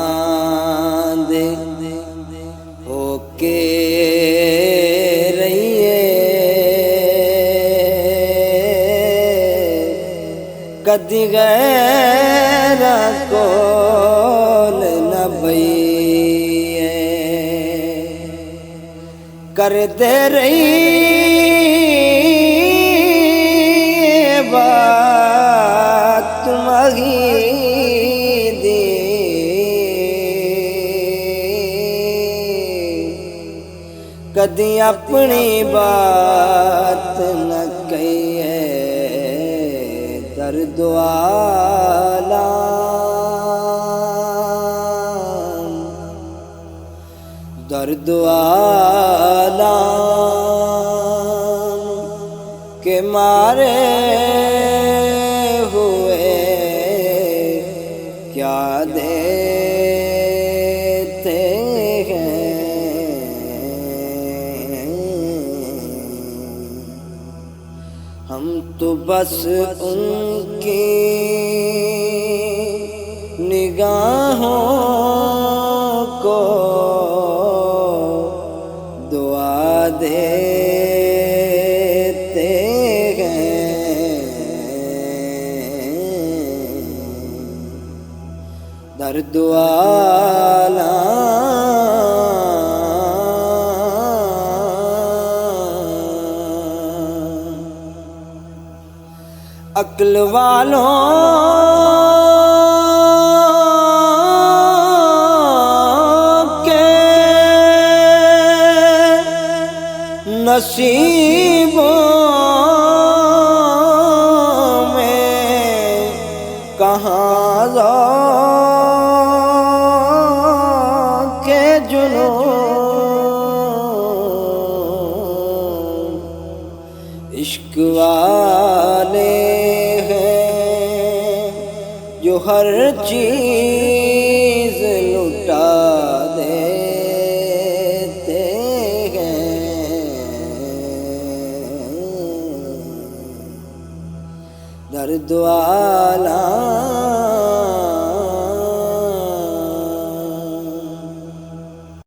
محبوباں دے ہو کے رہیے کدی غیر کول نہ بئیے کرتے رہیے بات تمہاری کدی اپنی بات نہ کہیے درد عالم درد عالم کے مارے ہوئے کیا دیتے ہیں ہم تو بس ان کی نگاہوں کو دعا دیتے ہیں درد عالم عقل والوں کے نصیبوں میں کہاں ذوق کے جنون عشق والے جو ہر چیز لٹا دیتے ہیں درد عالم